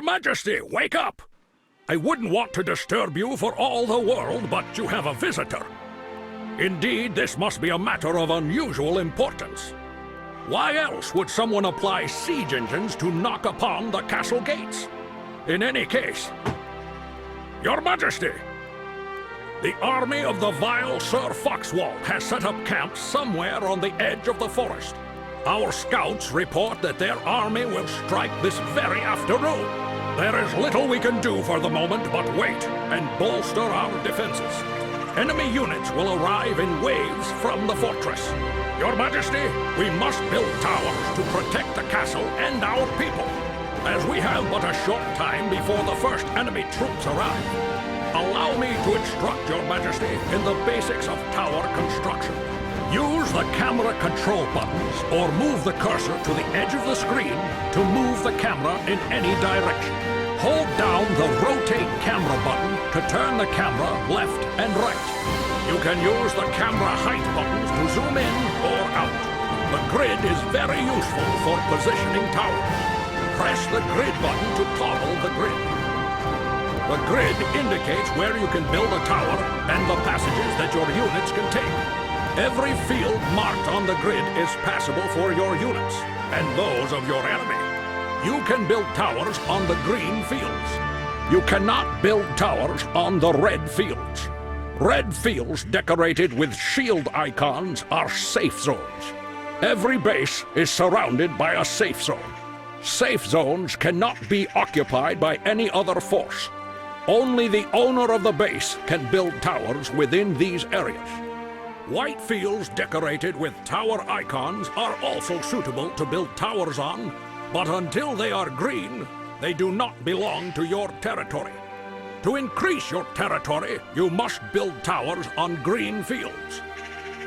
Majesty, wake up! I wouldn't want to disturb you for all the world, but you have a visitor. Indeed, this must be a matter of unusual importance. Why else would someone apply siege engines to knock upon the castle gates? In any case, Your Majesty, the army of the vile Sir Foxwall has set up camp somewhere on the edge of the forest. Our scouts report that their army will strike this very afternoon. There is little we can do for the moment but wait and bolster our defenses. Enemy units will arrive in waves from the fortress. Your Majesty, we must build towers to protect the castle and our people, as we have but a short time before the first enemy troops arrive. Allow me to instruct Your Majesty in the basics of tower construction. Use the camera control buttons or move the cursor to the edge of the screen to move the camera in any direction. Hold down the rotate camera button to turn the camera left and right. You can use the camera height buttons to zoom in or out. The grid is very useful for positioning towers. Press the grid button to toggle the grid. The grid indicates where you can build a tower and the passages that your units can take. Every field marked on the grid is passable for your units and those of your enemy. You can build towers on the green fields. You cannot build towers on the red fields. Red fields decorated with shield icons are safe zones. Every base is surrounded by a safe zone. Safe zones cannot be occupied by any other force. Only the owner of the base can build towers within these areas. White fields decorated with tower icons are also suitable to build towers on, but until they are green, they do not belong to your territory. To increase your territory, you must build towers on green fields.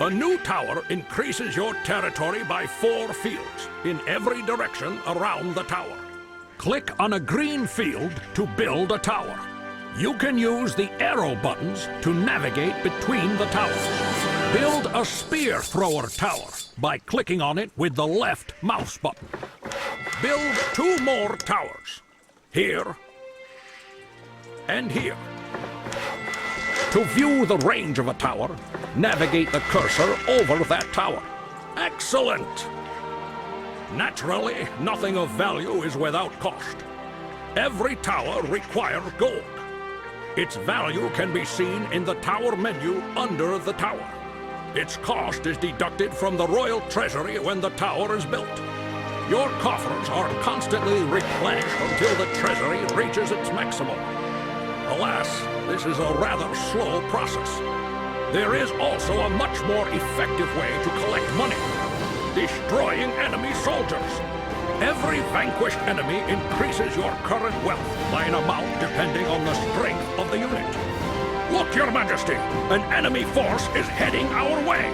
A new tower increases your territory by 4 fields in every direction around the tower. Click on a green field to build a tower. You can use the arrow buttons to navigate between the towers. Build a spear thrower tower by clicking on it with the left mouse button. Build 2 more towers. Here and here. To view the range of a tower, navigate the cursor over that tower. Excellent! Naturally, nothing of value is without cost. Every tower requires gold. Its value can be seen in the tower menu under the tower. Its cost is deducted from the royal treasury when the tower is built. Your coffers are constantly replenished until the treasury reaches its maximum. Alas, this is a rather slow process. There is also a much more effective way to collect money: destroying enemy soldiers. Every vanquished enemy increases your current wealth by an amount depending on the strength of the unit. Look, Your Majesty, an enemy force is heading our way.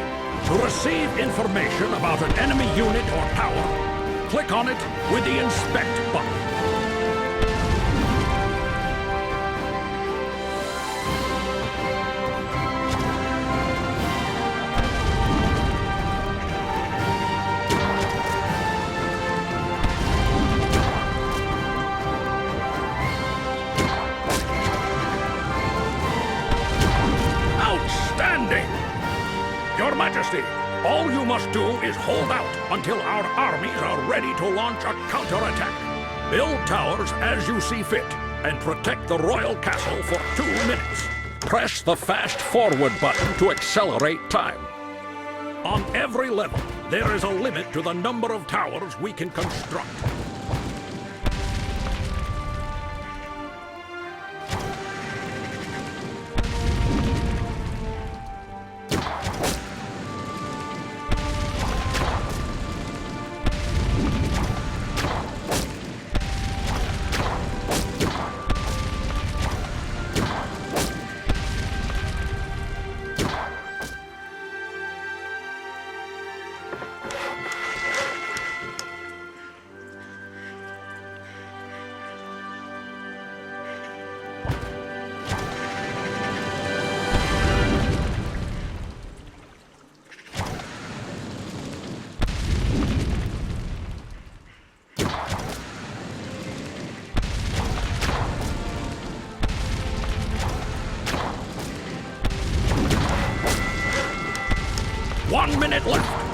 To receive information about an enemy unit or tower, click on it with the Inspect button. Your Majesty, all you must do is hold out until our armies are ready to launch a counterattack. Build towers as you see fit and protect the royal castle for 2 minutes. Press the fast forward button to accelerate time. On every level, there is a limit to the number of towers we can construct. 1 minute left.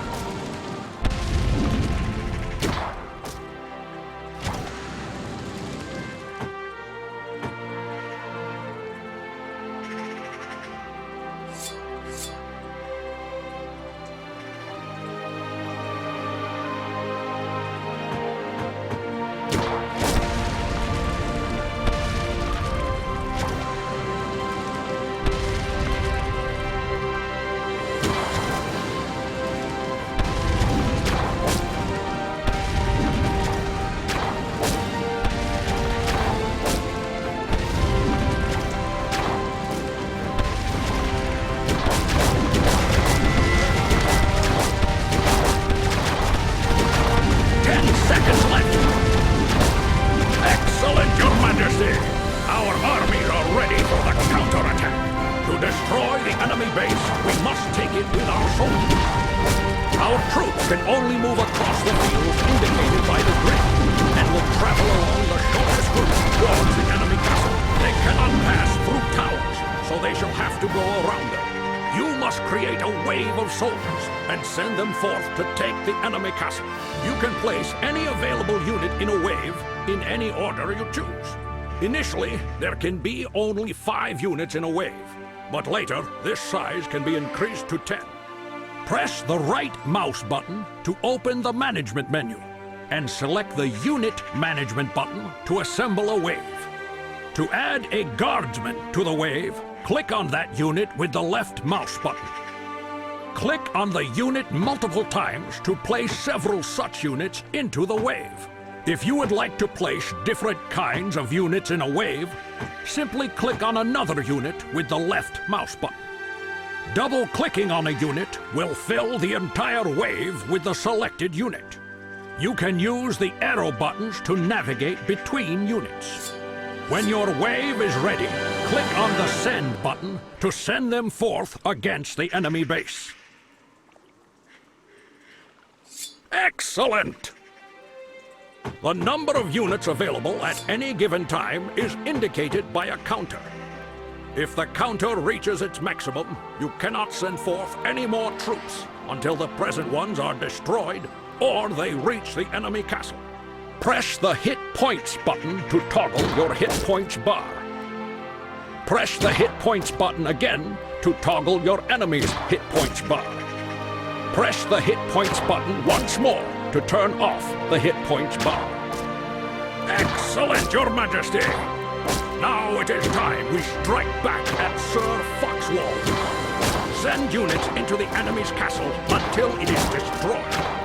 Excellent, Your Majesty! Our armies are ready for the counterattack. To destroy the enemy base, we must take it with our soldiers. Our troops can only move across the field indicated by the grid, and will travel along the shortest route towards the enemy castle. They cannot pass through towers, so they shall have to go around them. You must create a wave of soldiers and send them forth to take the enemy castle. You can place any available unit in a wave in any order you choose. Initially, there can be only 5 units in a wave, but later this size can be increased to 10. Press the right mouse button to open the management menu and select the Unit Management button to assemble a wave. To add a guardsman to the wave, click on that unit with the left mouse button. Click on the unit multiple times to place several such units into the wave. If you would like to place different kinds of units in a wave, simply click on another unit with the left mouse button. Double-clicking on a unit will fill the entire wave with the selected unit. You can use the arrow buttons to navigate between units. When your wave is ready, click on the Send button to send them forth against the enemy base. Excellent! The number of units available at any given time is indicated by a counter. If the counter reaches its maximum, you cannot send forth any more troops until the present ones are destroyed or they reach the enemy castle. Press the Hit Points button to toggle your Hit Points bar. Press the Hit Points button again to toggle your enemy's Hit Points bar. Press the Hit Points button once more to turn off the Hit Points bar. Excellent, Your Majesty! Now it is time we strike back at Sir Foxwall. Send units into the enemy's castle until it is destroyed.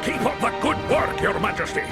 Keep up the good work, Your Majesty.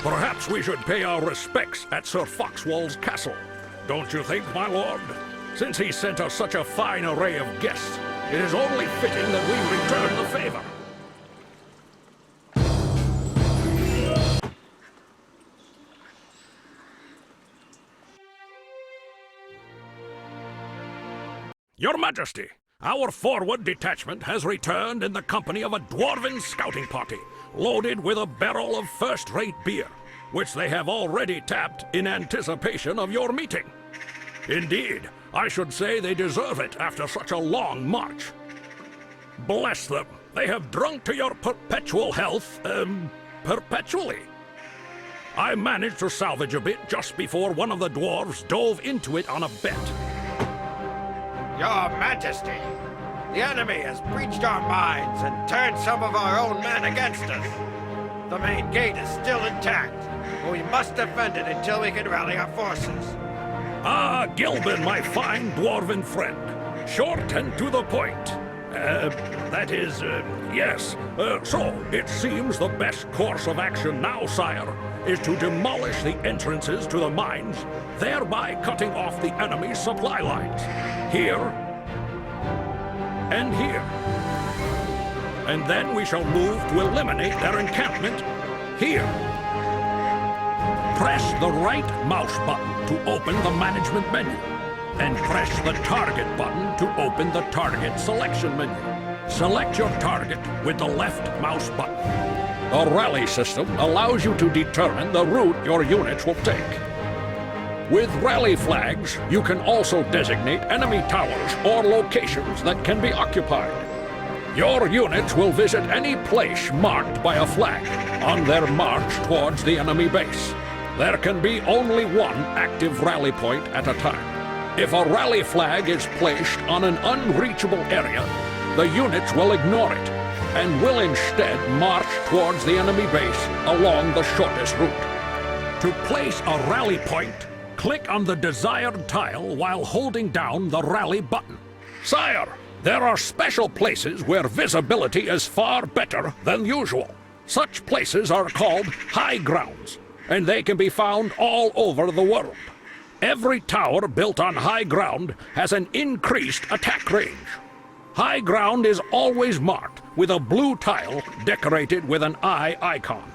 Perhaps we should pay our respects at Sir Foxwall's castle. Don't you think, my lord? Since he sent us such a fine array of guests, it is only fitting that we return the favor. Your Majesty, our forward detachment has returned in the company of a dwarven scouting party, loaded with a barrel of first-rate beer, which they have already tapped in anticipation of your meeting. Indeed, I should say they deserve it after such a long march. Bless them, they have drunk to your perpetual health, perpetually. I managed to salvage a bit just before one of the dwarves dove into it on a bet. Your Majesty, the enemy has breached our mines and turned some of our own men against us. The main gate is still intact, but we must defend it until we can rally our forces. Gilbin, my fine dwarven friend. Short and to the point. Yes. So, it seems the best course of action now, sire, is to demolish the entrances to the mines, thereby cutting off the enemy's supply lines. Here and here. And then we shall move to eliminate their encampment here. Press the right mouse button to open the management menu, and press the target button to open the target selection menu. Select your target with the left mouse button. The rally system allows you to determine the route your units will take. With rally flags, you can also designate enemy towers or locations that can be occupied. Your units will visit any place marked by a flag on their march towards the enemy base. There can be only one active rally point at a time. If a rally flag is placed on an unreachable area, the units will ignore it and will instead march towards the enemy base along the shortest route. To place a rally point, click on the desired tile while holding down the rally button. Sire, there are special places where visibility is far better than usual. Such places are called high grounds, and they can be found all over the world. Every tower built on high ground has an increased attack range. High ground is always marked with a blue tile decorated with an eye icon.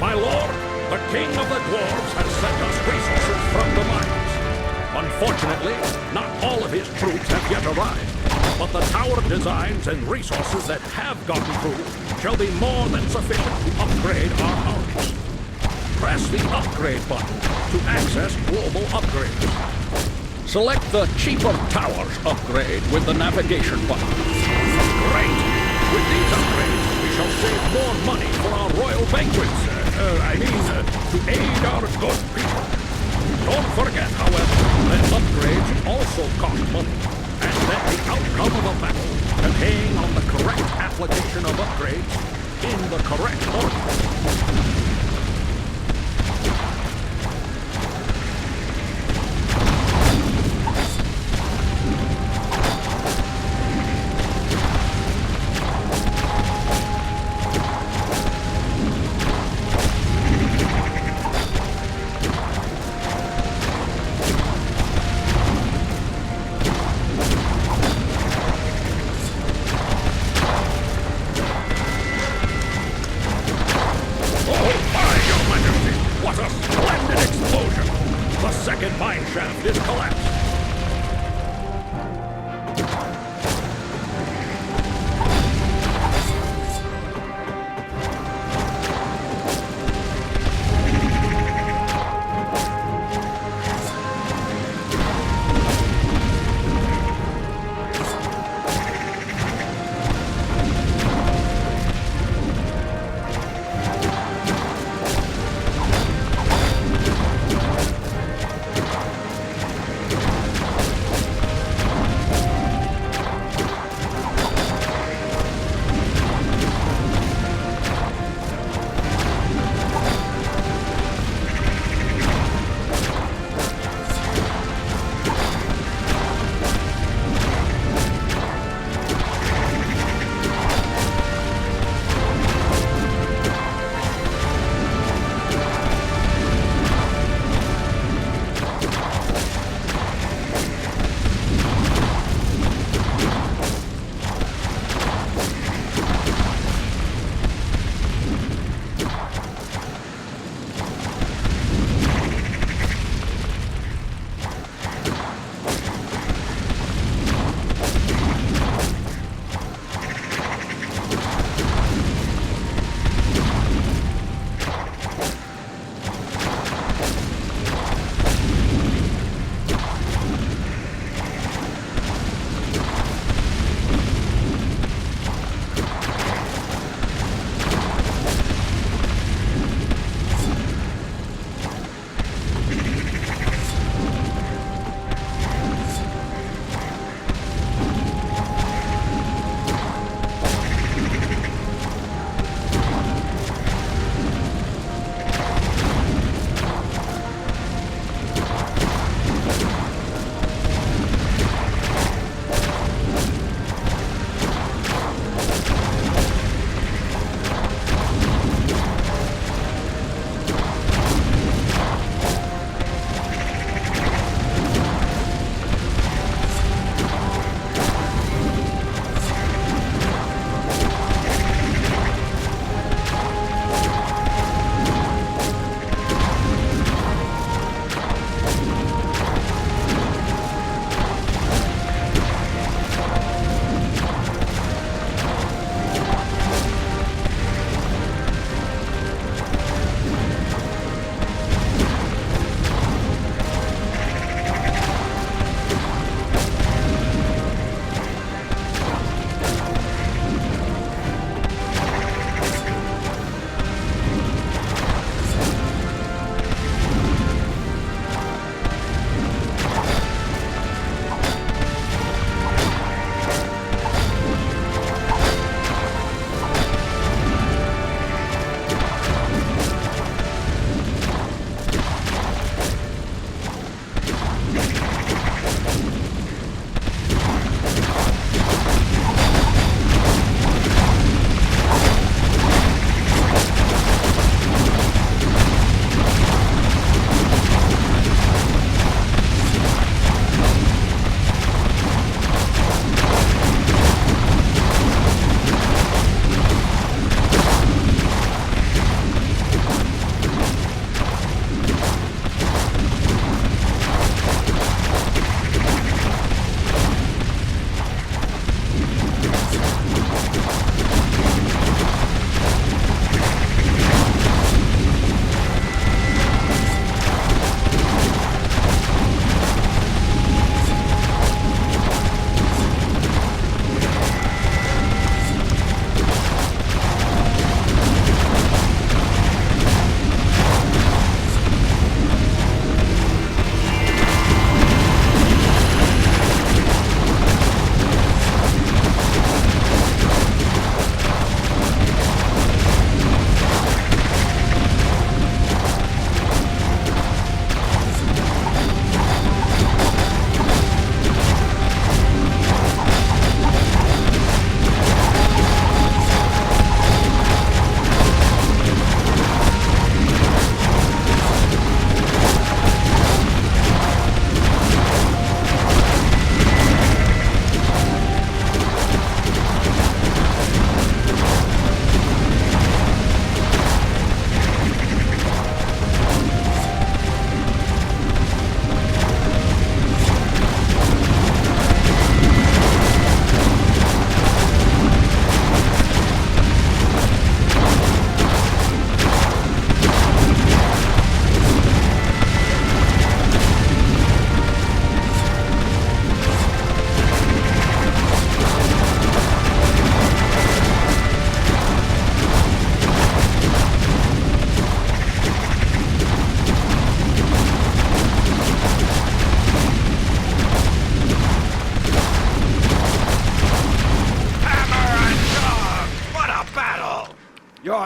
My lord, the king of the dwarves has sent us resources from the mines. Unfortunately, not all of his troops have yet arrived, but the tower designs and resources that have gotten through shall be more than sufficient to upgrade our armies. Press the upgrade button to access global upgrades. Select the cheaper towers upgrade with the navigation button. Great! With these upgrades, we shall save more money for our royal banquets. To aid our good people. Don't forget, however, that upgrades also cost money, and that the outcome of a battle depends on the correct application of upgrades in the correct order. Second mine shaft is collapsed.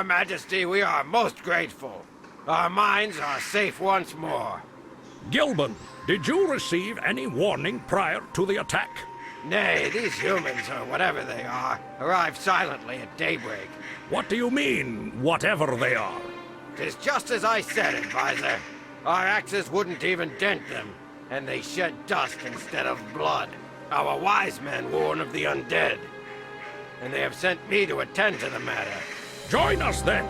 Your Majesty, we are most grateful. Our mines are safe once more. Gilban, did you receive any warning prior to the attack? Nay, these humans, or whatever they are, arrived silently at daybreak. What do you mean, whatever they are? 'Tis just as I said, advisor. Our axes wouldn't even dent them, and they shed dust instead of blood. Our wise men warn of the undead, and they have sent me to attend to the matter. Join us then.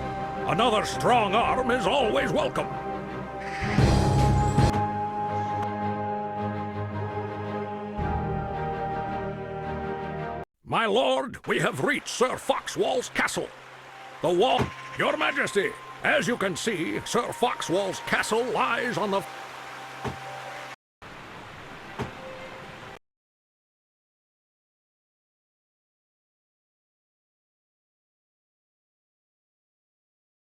Another strong arm is always welcome. My lord, we have reached Sir Foxwall's castle. The wall... Your Majesty, as you can see, Sir Foxwall's castle lies on the